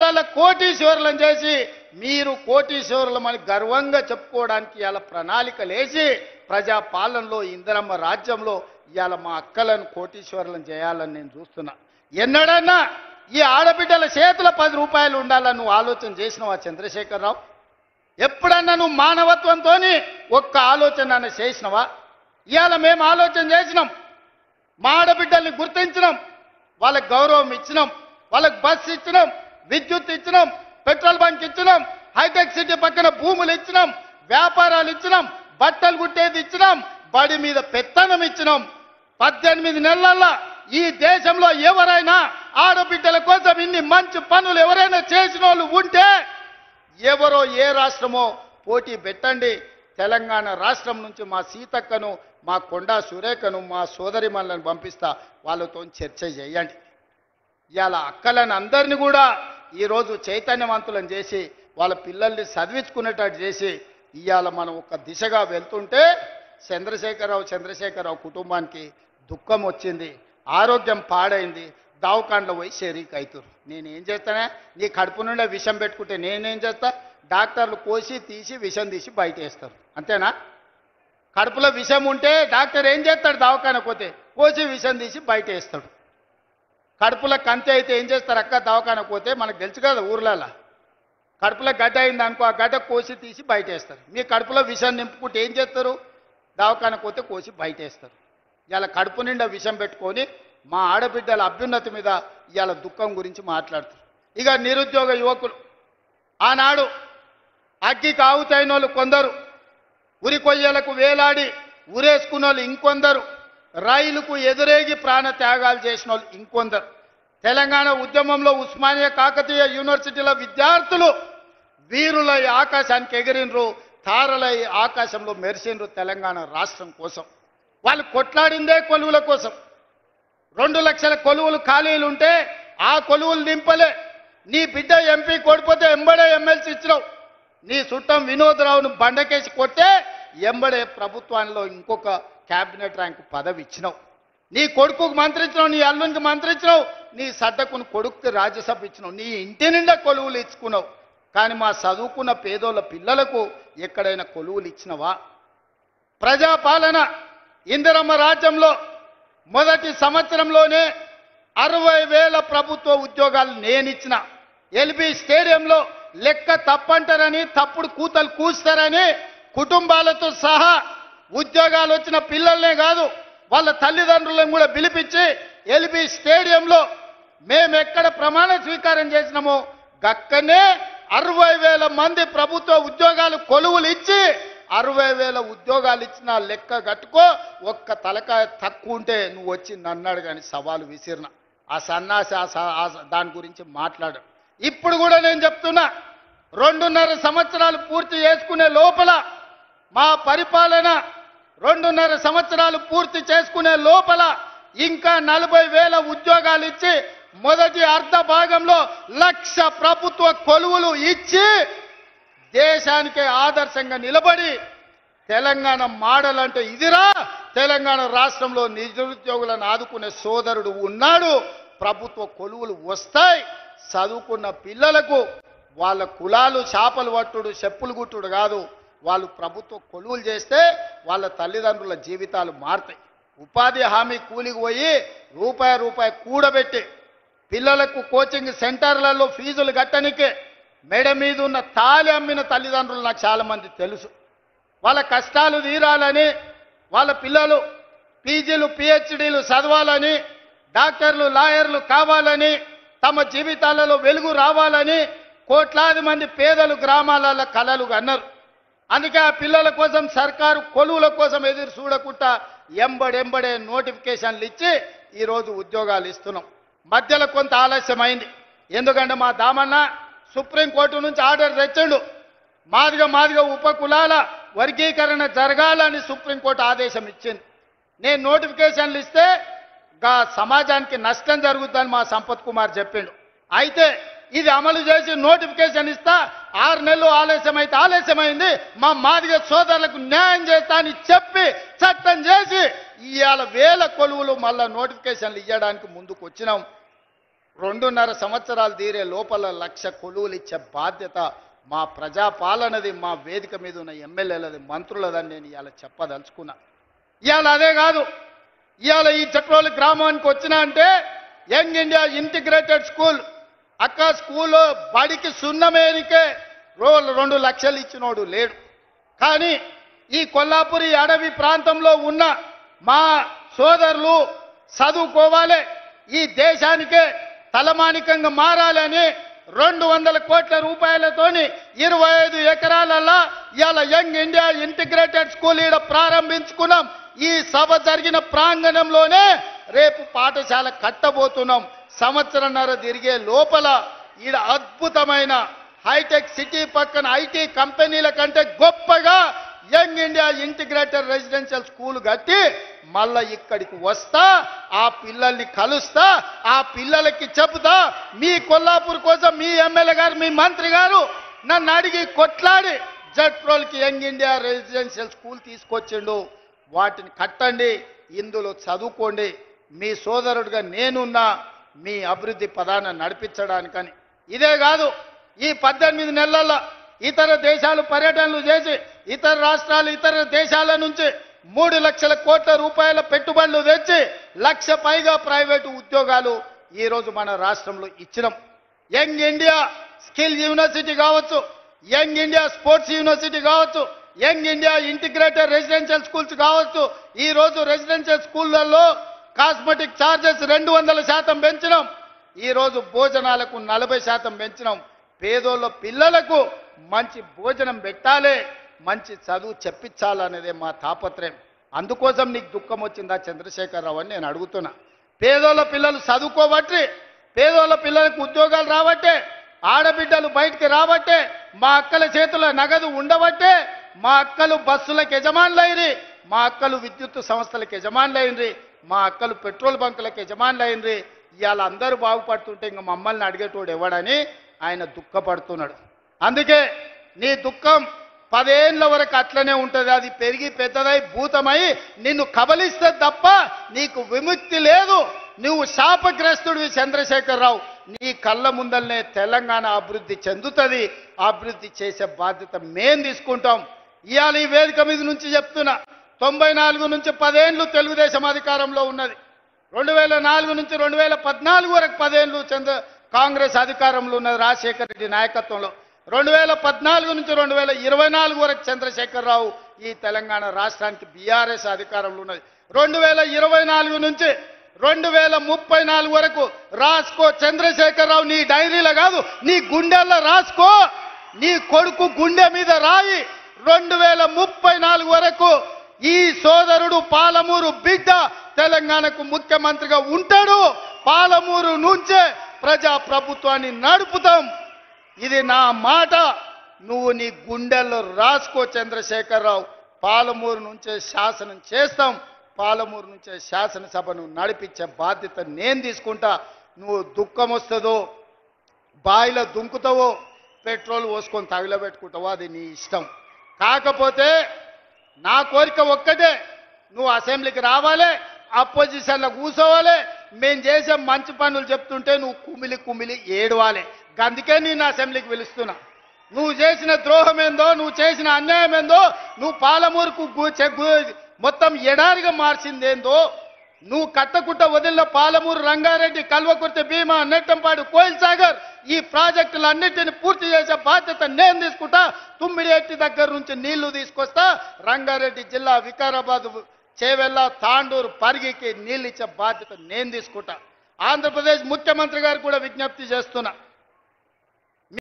కోటీశ్వరులను చేసి మీరు కోటీశ్వరులమని గర్వంగా చెప్పుకోవడానికి ఇవాళ ప్రణాళికలు వేసి ప్రజాపాలనలో ఇందిరమ్మ రాజ్యంలో ఇవాళ మా అక్కలను కోటీశ్వరులను చేయాలని నేను చూస్తున్నా. ఎన్నడన్నా ఈ ఆడబిడ్డల చేతుల 10 రూపాయలు ఉండాలని నువ్వు ఆలోచన చేసినావా చంద్రశేఖరరావు? ఎప్పుడన్నా నువ్వు మానవత్వంతో ఒక్క ఆలోచన చేసినవా? ఇవాళ మేము ఆలోచన చేసినాం, మా ఆడబిడ్డల్ని గుర్తించినాం, వాళ్ళకి గౌరవం ఇచ్చినాం, వాళ్ళకి బస్సు ఇచ్చినాం, విద్యుత్ ఇచ్చినాం, పెట్రోల్ బంక్ ఇచ్చినాం, హైటెక్ సిటీ పక్కన భూములు ఇచ్చినాం, వ్యాపారాలు ఇచ్చినాం, బట్టలు కుట్టేది ఇచ్చినాం, బడి మీద పెత్తనం ఇచ్చినాం. 18 నెలల్లో ఈ దేశంలో ఎవరైనా ఆడబిడ్డల కోసం ఇన్ని మంచి పనులు ఎవరైనా చేసిన వాళ్ళు ఉంటే ఎవరో ఏ రాష్ట్రమో పోటీ పెట్టండి. తెలంగాణ రాష్ట్రం నుంచి మా సీతక్కను, మా కొండా సురేఖను, మా సోదరిమణులను పంపిస్తా, వాళ్ళతో చర్చ చేయండి. ఇవాళ అక్కలను అందరినీ కూడా ఈరోజు చైతన్యవంతులను చేసి వాళ్ళ పిల్లల్ని చదివించుకునేటట్టు చేసి ఇవాళ మనం ఒక దిశగా వెళ్తుంటే చంద్రశేఖరరావు కుటుంబానికి దుఃఖం వచ్చింది, ఆరోగ్యం పాడైంది, దవాఖానలో పోయి షరీక్ అవుతారు. నేనేం చేస్తానే? నీ కడుపు నుండే విషం పెట్టుకుంటే నేనేం చేస్తా? డాక్టర్లు కోసి తీసి విషం తీసి బయట వేస్తారు, అంతేనా? కడుపులో విషం ఉంటే డాక్టర్ ఏం చేస్తాడు? దవాఖానకు పోతే కోసి విషం తీసి బయట వేస్తాడు. కడుపులో కంతి అయితే ఏం చేస్తారు అక్క? దవాఖానకు పోతే మనకు తెలుసు కదా, ఊర్లలో కడుపులో గడ్డ అయింది అనుకో, ఆ గడ్డ కోసి తీసి బయట వేస్తారు. మీ కడుపులో విషం నింపుకుంటే ఏం చేస్తారు? దవాఖానకు పోతే కోసి బయట వేస్తారు. ఇలా కడుపు నిండా విషం పెట్టుకొని మా ఆడబిడ్డల అభ్యున్నతి మీద ఇవాళ దుఃఖం గురించి మాట్లాడుతారు. ఇక నిరుద్యోగ యువకులు ఆనాడు అగ్గికి ఆవుతైన వాళ్ళు కొందరు, ఉరి కొయ్యలకు వేలాడి ఉరేసుకున్న వాళ్ళు ఇంకొందరు, రైలుకు ఎదురేగి ప్రాణ త్యాగాలు చేసిన వాళ్ళు ఇంకొందరు. తెలంగాణ ఉద్యమంలో ఉస్మానియా కాకతీయ యూనివర్సిటీల విద్యార్థులు వీరులై ఆకాశానికి ఎగిరినరు, తారలై ఆకాశంలో మెరిసినరు తెలంగాణ రాష్ట్రం కోసం. వాళ్ళు కొట్లాడిందే కొలువుల కోసం. 2 లక్షల కొలువులు ఖాళీలు ఉంటే ఆ కొలువులు నింపలే. నీ బిడ్డ ఎంపీ కొడిపోతే ఎంబడే ఎమ్మెల్సీ ఇచ్చినావు. నీ చుట్టం వినోద్ రావును బండకేసి కొట్టే ఎంబడే ప్రభుత్వంలో ఇంకొక క్యాబినెట్ ర్యాంకు పదవి ఇచ్చినావు. నీ కొడుకుకు మంత్రి ఇచ్చినావు, నీ అల్లునికి మంత్రి ఇచ్చినావు, నీ సడ్డకుని కొడుకుకి రాజ్యసభ ఇచ్చినావు, నీ ఇంటి నిండా కొలువులు ఇచ్చుకున్నావు. కానీ మా చదువుకున్న పేదోళ్ళ పిల్లలకు ఎక్కడైనా కొలువులు ఇచ్చినవా? ప్రజాపాలన ఇందిరమ్మ రాజ్యంలో మొదటి సంవత్సరంలోనే 60,000 ప్రభుత్వ ఉద్యోగాలు నేనిచ్చిన. ఎల్బీ స్టేడియంలో లెక్క తప్పంటారని, తప్పుడు కూతలు కూస్తారని కుటుంబాలతో సహా ఉద్యోగాలు వచ్చిన పిల్లల్నే కాదు వాళ్ళ తల్లిదండ్రులను కూడా పిలిపించి ఎల్బీ స్టేడియంలో మేము ఎక్కడ ప్రమాణ స్వీకారం చేసినామో గక్కనే 60,000 మంది ప్రభుత్వ ఉద్యోగాలు కొలువులు ఇచ్చి 60,000 ఉద్యోగాలు ఇచ్చిన లెక్క కట్టుకో. ఒక్క తలకాయ తక్కువ ఉంటే నువ్వు వచ్చి నన్నాడు కానీ సవాలు విసిరిన ఆ సన్నాసి దాని గురించి మాట్లాడు. ఇప్పుడు కూడా నేను చెప్తున్నా, 2.5 సంవత్సరాలు పూర్తి చేసుకునే లోపల మా పరిపాలన 2.5 సంవత్సరాలు పూర్తి చేసుకునే లోపల ఇంకా 40,000 ఉద్యోగాలు ఇచ్చి మొదటి అర్ధ భాగంలో 1,00,000 ప్రభుత్వ కొలువులు ఇచ్చి దేశానికి ఆదర్శంగా నిలబడి తెలంగాణ మోడల్ అంటే ఇదిరా, తెలంగాణ రాష్ట్రంలో నిరుద్యోగులను ఆదుకునే సోదరుడు ఉన్నాడు, ప్రభుత్వ కొలువులు వస్తాయి, చదువుకున్న పిల్లలకు వాళ్ళ కులాలు చేపలు పట్టుడు చెప్పులు గుట్టుడు కాదు, వాళ్ళు ప్రభుత్వ కొలువులు చేస్తే వాళ్ళ తల్లిదండ్రుల జీవితాలు మారుతాయి. ఉపాధి హామీ కూలికి పోయి రూపాయి కూడబెట్టి పిల్లలకు కోచింగ్ సెంటర్లలో ఫీజులు కట్టనికే మెడ మీద ఉన్న తాళి అమ్మిన తల్లిదండ్రులు నాకు చాలామంది తెలుసు. వాళ్ళ కష్టాలు తీరాలని, వాళ్ళ పిల్లలు పీజీలు పిహెచ్డీలు చదవాలని, డాక్టర్లు లాయర్లు కావాలని, తమ జీవితాలలో వెలుగు రావాలని కోట్లాది మంది పేదలు గ్రామాలలో కలలు అన్నారు. అందుకే ఆ పిల్లల కోసం సర్కారు కొలువుల కోసం ఎదురు చూడకుండా ఎంబడెంబడే నోటిఫికేషన్లు ఇచ్చి ఈరోజు ఉద్యోగాలు ఇస్తున్నాం. మధ్యలో కొంత ఆలస్యమైంది, ఎందుకంటే మా దామన్న సుప్రీంకోర్టు నుంచి ఆర్డర్ తెచ్చిండు. మాదిగ ఉపకులాల వర్గీకరణ జరగాలని సుప్రీంకోర్టు ఆదేశం ఇచ్చింది. నేను నోటిఫికేషన్లు ఇస్తే సమాజానికి నష్టం జరుగుతుందని మా సంపత్ కుమార్ చెప్పిండు. అయితే ఇది అమలు చేసి నోటిఫికేషన్ ఇస్తా, 6 నెలలు ఆలస్యమైంది, మా మాదిగ సోదరులకు న్యాయం చేస్తా అని చెప్పి చట్టం చేసి ఇవాళ 1000 కొలువులు మళ్ళా నోటిఫికేషన్లు ఇవ్వడానికి ముందుకు వచ్చినాం. 2.5 సంవత్సరాలు తీరే లోపల 1,00,000 కొలువులు ఇచ్చే బాధ్యత మా ప్రజాపాలనది, మా వేదిక మీద ఉన్న ఎమ్మెల్యేలది, మంత్రులదని నేను ఇవాళ చెప్పదలుచుకున్నా. ఇవాళ అదే కాదు, ఇవాళ ఈ చట్రోలు గ్రామానికి వచ్చినా అంటే యంగ్ ఇండియా ఇంటిగ్రేటెడ్ స్కూల్ అక్క స్కూల్లో బడికి సున్నమేనికే 2 లక్షలు ఇచ్చినోడు లేడు. కానీ ఈ కొల్లాపురి అడవి ప్రాంతంలో ఉన్న మా సోదరులు చదువుకోవాలి, ఈ దేశానికే తలమానికంగా మారాలని 200 కోట్ల రూపాయలతోని 25 ఎకరాలల్లా ఇవాళ యంగ్ ఇండియా ఇంటిగ్రేటెడ్ స్కూల్ ఈడ ప్రారంభించుకున్నాం. ఈ సభ జరిగిన ప్రాంగణంలోనే రేపు పాఠశాల కట్టబోతున్నాం. సంవత్సరంన్నర తిరిగే లోపల ఈడ అద్భుతమైన హైటెక్ సిటీ పక్కన ఐటీ కంపెనీల కంటే గొప్పగా young India integrated residential school కట్టి మళ్ళా ఇక్కడికి వస్తా, ఆ పిల్లల్ని కలుస్తా, ఆ పిల్లలకి చెబుతా, మీ కొల్లాపూర్ కోసం మీ ఎమ్మెల్యే గారు, మీ మంత్రి గారు నన్ను అడిగి కొట్లాడి జట్రోల్కి యంగ్ ఇండియా రెసిడెన్షియల్ స్కూల్ తీసుకొచ్చిండు. వాటిని కట్టండి, ఇందులో చదువుకోండి. మీ సోదరుడిగా నేనున్నా మీ అభివృద్ధి పదాన్ని నడిపించడానికని. ఇదే కాదు, ఈ 18 నెలల్లో ఇతర దేశాలు పర్యటనలు చేసి ఇతర రాష్ట్రాలు, ఇతర దేశాల నుంచి 3 లక్షల కోట్ల రూపాయల పెట్టుబడులు తెచ్చి 1,00,000 పైగా ప్రైవేటు ఉద్యోగాలు ఈరోజు మన రాష్ట్రంలో ఇచ్చినాం. యంగ్ ఇండియా స్కిల్ యూనివర్సిటీ కావచ్చు, యంగ్ ఇండియా స్పోర్ట్స్ యూనివర్సిటీ కావచ్చు, young India integrated residential schools కావచ్చు. ఈరోజు రెసిడెన్షియల్ స్కూళ్లలో కాస్మెటిక్ ఛార్జెస్ 200% పెంచినాం. ఈరోజు భోజనాలకు 40% పెంచినాం. పేదోళ్ళ పిల్లలకు మంచి భోజనం పెట్టాలి, మంచి చదువు చెప్పించాలనేదే మా తాపత్రయం. అందుకోసం నీకు దుఃఖం వచ్చిందా చంద్రశేఖరరావు అని నేను అడుగుతున్నా. పేదోళ్ళ పిల్లలు చదువుకోబట్టి, పేదోళ్ళ పిల్లలకు ఉద్యోగాలు రాబట్టే, ఆడబిడ్డలు బయటికి రాబట్టే, మా అక్కల చేతుల నగదు ఉండబట్టే, మా అక్కలు బస్సులకు యజమానులైంది, మా అక్కలు విద్యుత్ సంస్థలకు యజమానులైంది, మా అక్కలు పెట్రోల్ బంకులకు యజమానులైంది. ఇవాళ అందరూ బాగుపడుతుంటే ఇంకా మమ్మల్ని అడిగేటోడు ఎవడని ఆయన దుఃఖపడుతున్నాడు. అందుకే నీ దుఃఖం 10 ఏళ్ల వరకు అట్లనే ఉంటుంది. అది పెరిగి పెద్దదై భూతమై నిన్ను కబలిస్తే తప్ప నీకు విముక్తి లేదు. నువ్వు శాపగ్రస్తుడివి చంద్రశేఖరరావు. నీ కళ్ళ ముందల్నే తెలంగాణ అభివృద్ధి చెందుతుంది. అభివృద్ధి చేసే బాధ్యత మేం తీసుకుంటాం. ఇవాళ ఈ వేదిక మీద నుంచి చెప్తున్నా, 94 నుంచి 10 ఏళ్ళు తెలుగుదేశం అధికారంలో ఉన్నది. 2004 నుంచి 2014 వరకు 10 ఏళ్ళు కాంగ్రెస్ అధికారంలో ఉన్నది రాజశేఖర రెడ్డి నాయకత్వంలో. 2014 నుంచి 2024 వరకు చంద్రశేఖరరావు ఈ తెలంగాణ రాష్ట్రానికి బీఆర్ఎస్ అధికారంలో ఉన్నది. 2024 నుంచి 2034 వరకు రాసుకో చంద్రశేఖరరావు. నీ డైరీలో కాదు, నీ గుండెల్లో రాసుకో. నీ కొడుకు గుండె మీద రాయి. 2034 వరకు ఈ సోదరుడు పాలమూరు బిడ్డ తెలంగాణకు ముఖ్యమంత్రిగా ఉంటాడు. పాలమూరు నుంచే ప్రజా ప్రభుత్వాన్ని నడుపుతాం. ఇది నా మాట. నువ్వు నీ గుండెల్లో రాసుకో చంద్రశేఖరరావు. పాలమూరు నుంచే శాసనం చేస్తాం. పాలమూరు నుంచే శాసనసభను నడిపించే బాధ్యత నేను తీసుకుంటా. నువ్వు దుఃఖం వస్తుందో, బాయిలో దుంకుతావో, పెట్రోల్ పోసుకొని తగిలబెట్టుకుంటావో అది నీ ఇష్టం. కాకపోతే నా కోరిక ఒక్కటే, నువ్వు అసెంబ్లీకి రావాలి, అపోజిషన్లో కూర్చోవాలి. మేము చేసే మంచి పనులు చెప్తుంటే నువ్వు కుమిలి కుమిలి ఏడవాలి. అందుకే నేను అసెంబ్లీకి పిలుస్తున్నా. నువ్వు చేసిన ద్రోహం ఏందో, నువ్వు చేసిన అన్యాయం ఏందో, నువ్వు పాలమూరుకు మొత్తం ఎడారిగా మార్చిందేందో, నువ్వు కట్టకుట్ట వదిలిన పాలమూరు, రంగారెడ్డి, కల్వకుర్తి, భీమా, నెట్టంపాడు, కోయిల్ సాగర్ ఈ ప్రాజెక్టులన్నింటినీ పూర్తి చేసే బాధ్యత నేను తీసుకుంటా. తుమ్మిడిఎట్టి దగ్గర నుంచి నీళ్లు తీసుకొస్తా. రంగారెడ్డి జిల్లా వికారాబాద్, చేవెళ్ళ, తాండూరు, పరిగికి నీళ్ళు ఇచ్చే బాధ్యత నేను తీసుకుంటా. ఆంధ్రప్రదేశ్ ముఖ్యమంత్రి గారు కూడా విజ్ఞప్తి చేస్తున్నా.